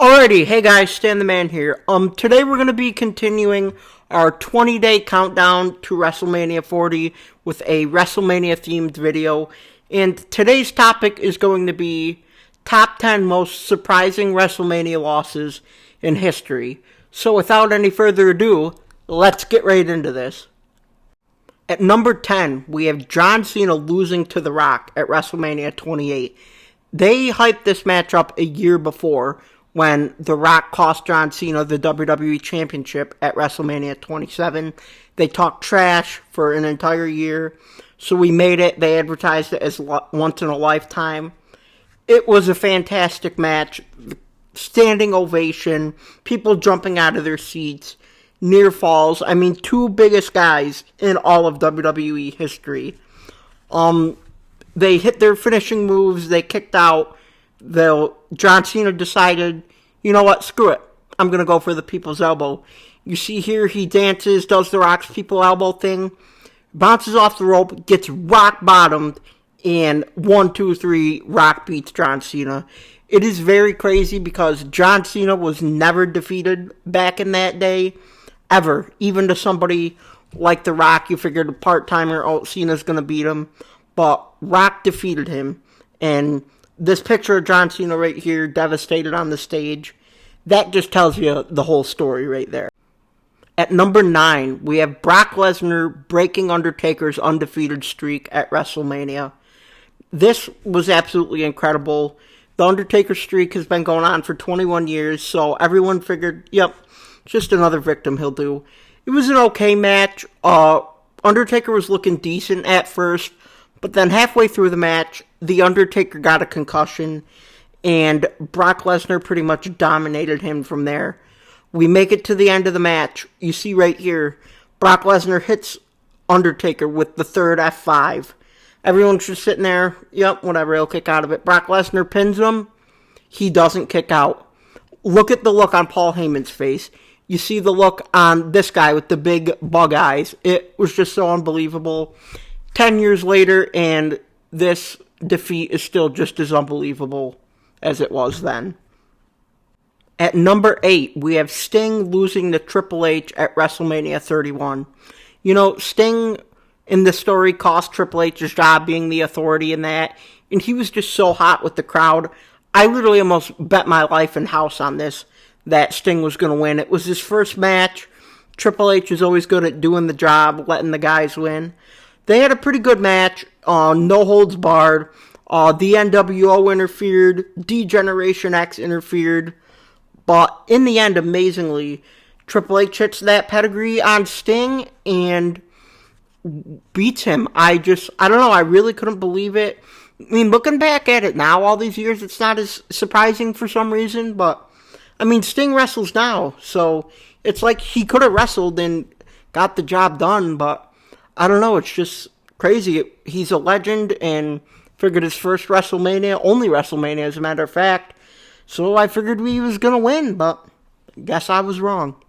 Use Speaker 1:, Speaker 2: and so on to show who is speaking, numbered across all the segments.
Speaker 1: Alrighty, hey guys, Stan the Man here. Today we're going to be continuing our 20-day countdown to WrestleMania 40 with a WrestleMania-themed video. And today's topic is going to be top 10 most surprising WrestleMania losses in history. So without any further ado, let's get right into this. At number 10, we have John Cena losing to The Rock at WrestleMania 28. They hyped this match up a year before, when The Rock cost John Cena the WWE Championship at WrestleMania 27. They talked trash for an entire year, so we made it. They advertised it as once in a lifetime. It was a fantastic match. Standing ovation, people jumping out of their seats, near falls. I mean, two biggest guys in all of WWE history. They hit their finishing moves. They kicked out. John Cena decided, you know what, screw it. I'm going to go for the people's elbow. You see here, he dances, does the Rock's people elbow thing, bounces off the rope, gets rock bottomed, and 1, 2, 3, Rock beats John Cena. It is very crazy because John Cena was never defeated back in that day, ever. Even to somebody like The Rock, you figured a part-timer, oh, Cena's going to beat him. But Rock defeated him, and this picture of John Cena right here, devastated on the stage, that just tells you the whole story right there. At number 9, we have Brock Lesnar breaking Undertaker's undefeated streak at WrestleMania. This was absolutely incredible. The Undertaker streak has been going on for 21 years, so everyone figured, yep, just another victim he'll do. It was an okay match. Undertaker was looking decent at first, but then halfway through the match, The Undertaker got a concussion, and Brock Lesnar pretty much dominated him from there. We make it to the end of the match. You see right here, Brock Lesnar hits Undertaker with the third F5. Everyone's just sitting there, yep, whatever, he'll kick out of it. Brock Lesnar pins him. He doesn't kick out. Look at the look on Paul Heyman's face. You see the look on this guy with the big bug eyes. It was just so unbelievable. 10 years later, and this defeat is still just as unbelievable as it was then. At number 8, we have Sting losing to Triple H at WrestleMania 31. You know, Sting in the story cost Triple H his job being the authority in that, and he was just so hot with the crowd. I literally almost bet my life and house on this, that Sting was going to win. It was his first match. Triple H is always good at doing the job, letting the guys win. They had a pretty good match, no holds barred. The NWO interfered, D-Generation X interfered, but in the end, amazingly, Triple H hits that pedigree on Sting and beats him. I don't know, I really couldn't believe it. I mean, looking back at it now, all these years, it's not as surprising for some reason, but, I mean, Sting wrestles now, so it's like he could have wrestled and got the job done, but I don't know, it's just crazy. He's a legend, and figured his first WrestleMania, only WrestleMania as a matter of fact, so I figured he was going to win, but I guess I was wrong.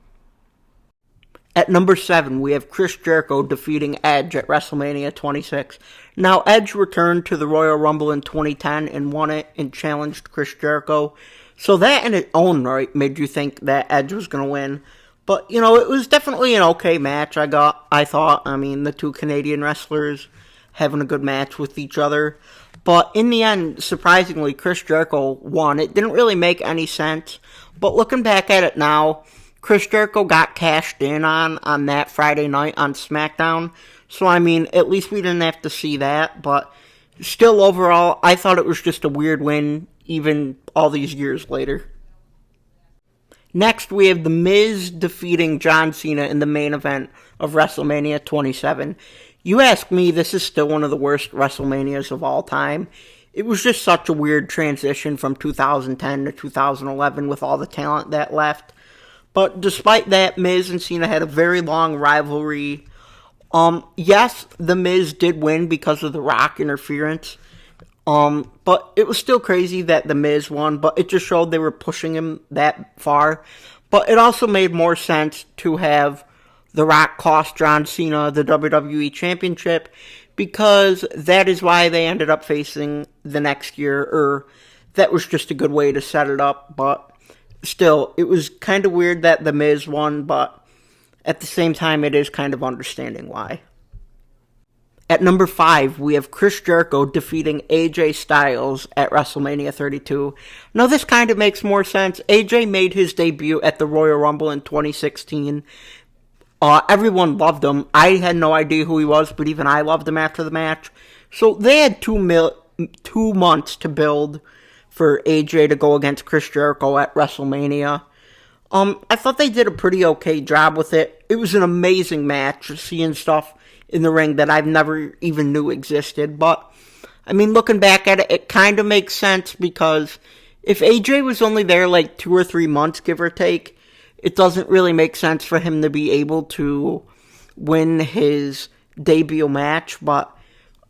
Speaker 1: At number 7, we have Chris Jericho defeating Edge at WrestleMania 26. Now, Edge returned to the Royal Rumble in 2010 and won it and challenged Chris Jericho, so that in its own right made you think that Edge was going to win. But, you know, it was definitely an okay match, I thought. I mean, the two Canadian wrestlers having a good match with each other. But in the end, surprisingly, Chris Jericho won. It didn't really make any sense. But looking back at it now, Chris Jericho got cashed in on that Friday night on SmackDown. So, I mean, at least we didn't have to see that. But still, overall, I thought it was just a weird win, even all these years later. Next, we have The Miz defeating John Cena in the main event of WrestleMania 27. You ask me, this is still one of the worst WrestleManias of all time. It was just such a weird transition from 2010 to 2011 with all the talent that left. But despite that, Miz and Cena had a very long rivalry. Yes, The Miz did win because of the Rock interference. But it was still crazy that The Miz won, but it just showed they were pushing him that far. But it also made more sense to have The Rock cost John Cena the WWE Championship, because that is why they ended up facing the next year, or that was just a good way to set it up. But still, it was kind of weird that The Miz won, but at the same time, it is kind of understanding why. At number 5, we have Chris Jericho defeating AJ Styles at WrestleMania 32. Now, this kind of makes more sense. AJ made his debut at the Royal Rumble in 2016. Everyone loved him. I had no idea who he was, but even I loved him after the match. So they had 2 months to build for AJ to go against Chris Jericho at WrestleMania. I thought they did a pretty okay job with it. It was an amazing match, seeing stuff in the ring that I've never even knew existed. But, I mean, looking back at it, it kind of makes sense because if AJ was only there like 2 or 3 months, give or take, it doesn't really make sense for him to be able to win his debut match. But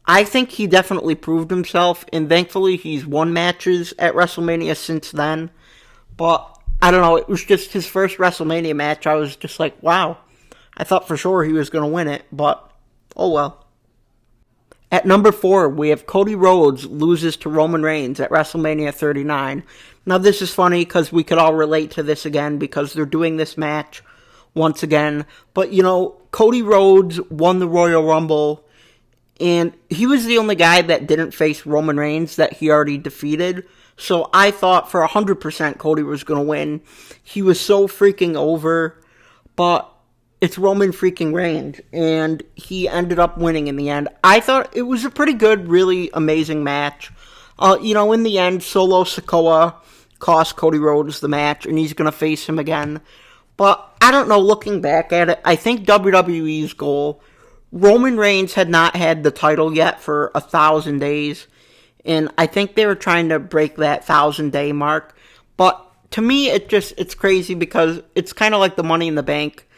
Speaker 1: I think he definitely proved himself, and thankfully he's won matches at WrestleMania since then. But, I don't know, it was just his first WrestleMania match. I was just like, wow. I thought for sure he was going to win it, but oh well. At number 4, we have Cody Rhodes loses to Roman Reigns at WrestleMania 39. Now this is funny because we could all relate to this again because they're doing this match once again. But you know, Cody Rhodes won the Royal Rumble and he was the only guy that didn't face Roman Reigns that he already defeated. So I thought for 100% Cody was going to win. He was so freaking over, but it's Roman freaking Reigns, and he ended up winning in the end. I thought it was a pretty good, really amazing match. In the end, Solo Sikoa cost Cody Rhodes the match, and he's going to face him again. But I don't know, looking back at it, I think WWE's goal, Roman Reigns had not had the title yet for 1,000 days, and I think they were trying to break that 1,000-day mark. But to me, it's crazy because it's kind of like the Money in the Bank.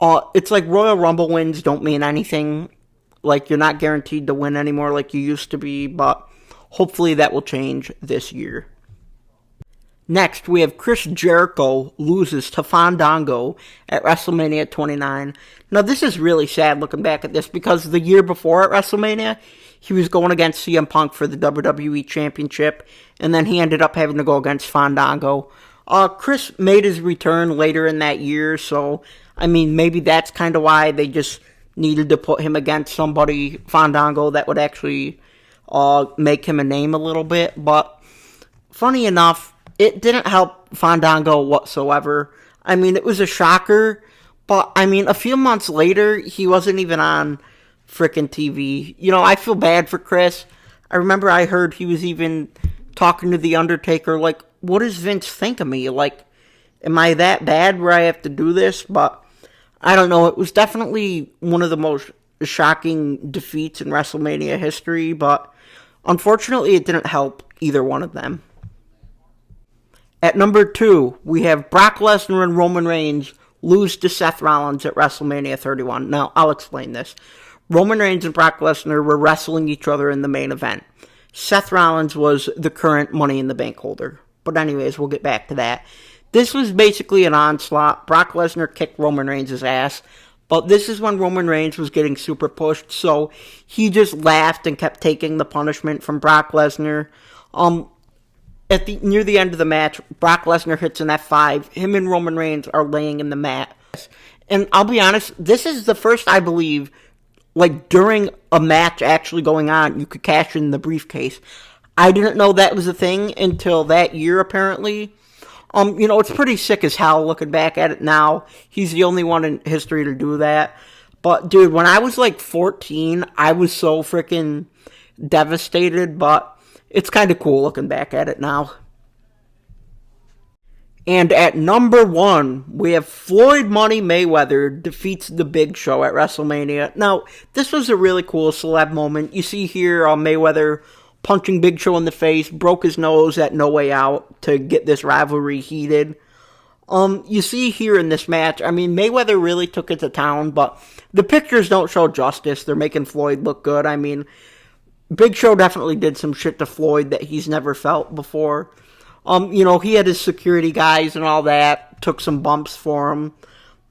Speaker 1: It's like Royal Rumble wins don't mean anything. Like, you're not guaranteed to win anymore like you used to be, but hopefully that will change this year. Next, we have Chris Jericho loses to Fandango at WrestleMania 29. Now, this is really sad looking back at this because the year before at WrestleMania, he was going against CM Punk for the WWE Championship, and then he ended up having to go against Fandango. Chris made his return later in that year, so I mean, maybe that's kind of why they just needed to put him against somebody, Fandango, that would actually make him a name a little bit. But funny enough, it didn't help Fandango whatsoever. I mean, it was a shocker, but I mean, a few months later, he wasn't even on frickin' TV. You know, I feel bad for Chris. I remember I heard he was even talking to The Undertaker, like, what does Vince think of me? Like, am I that bad where I have to do this? But I don't know. It was definitely one of the most shocking defeats in WrestleMania history, but unfortunately it didn't help either one of them. At number 2, we have Brock Lesnar and Roman Reigns lose to Seth Rollins at WrestleMania 31. Now, I'll explain this. Roman Reigns and Brock Lesnar were wrestling each other in the main event. Seth Rollins was the current Money in the Bank holder. But anyways, we'll get back to that. This was basically an onslaught. Brock Lesnar kicked Roman Reigns' ass. But this is when Roman Reigns was getting super pushed. So he just laughed and kept taking the punishment from Brock Lesnar. Near the end of the match, Brock Lesnar hits an F5. Him and Roman Reigns are laying in the mat. And I'll be honest, this is the first, I believe, like during a match actually going on, you could cash in the briefcase. I didn't know that was a thing until that year, apparently. It's pretty sick as hell looking back at it now. He's the only one in history to do that. But, dude, when I was like 14, I was so freaking devastated, but it's kind of cool looking back at it now. And at number 1, we have Floyd Money Mayweather defeats The Big Show at WrestleMania. Now, this was a really cool celeb moment. You see here Mayweather punching Big Show in the face, broke his nose at No Way Out to get this rivalry heated. You see here in this match, I mean, Mayweather really took it to town, but the pictures don't show justice. They're making Floyd look good. I mean, Big Show definitely did some shit to Floyd that he's never felt before. He had his security guys and all that, took some bumps for him.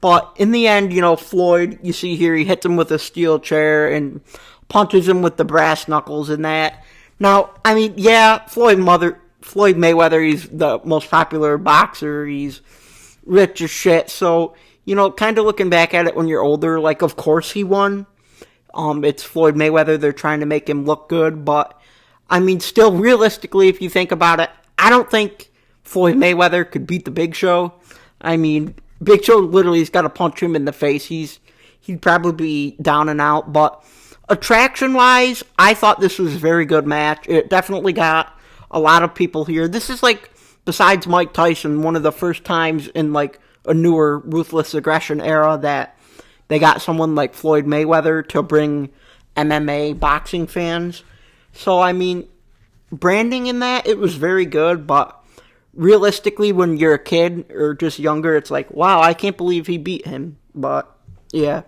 Speaker 1: But in the end, Floyd, you see here, he hits him with a steel chair and punches him with the brass knuckles and that. Now, I mean, yeah, Floyd Floyd Mayweather, he's the most popular boxer, he's rich as shit, so, you know, kind of looking back at it when you're older, like, of course he won. It's Floyd Mayweather, they're trying to make him look good, but, I mean, still, realistically, if you think about it, I don't think Floyd Mayweather could beat the Big Show. I mean, Big Show literally has got to punch him in the face. He'd probably be down and out, but attraction-wise, I thought this was a very good match. It definitely got a lot of people here. This is like, besides Mike Tyson, one of the first times in like a newer Ruthless Aggression era that they got someone like Floyd Mayweather to bring MMA boxing fans. So, I mean, branding in that, it was very good, but realistically, when you're a kid or just younger, it's like, wow, I can't believe he beat him. But, yeah.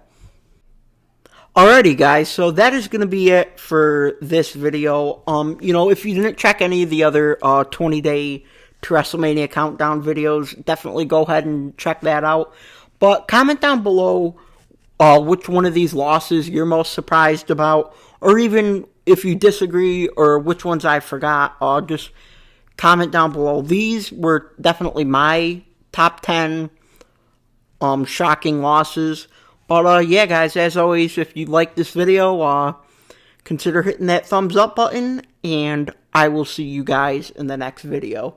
Speaker 1: Alrighty, guys, so that is going to be it for this video. You know, if you didn't check any of the other 20-day to WrestleMania countdown videos, definitely go ahead and check that out. But comment down below which one of these losses you're most surprised about, or even if you disagree, or which ones I forgot. Just comment down below. These were definitely my top 10 shocking losses. But, yeah, guys, as always, if you like this video, consider hitting that thumbs up button, and I will see you guys in the next video.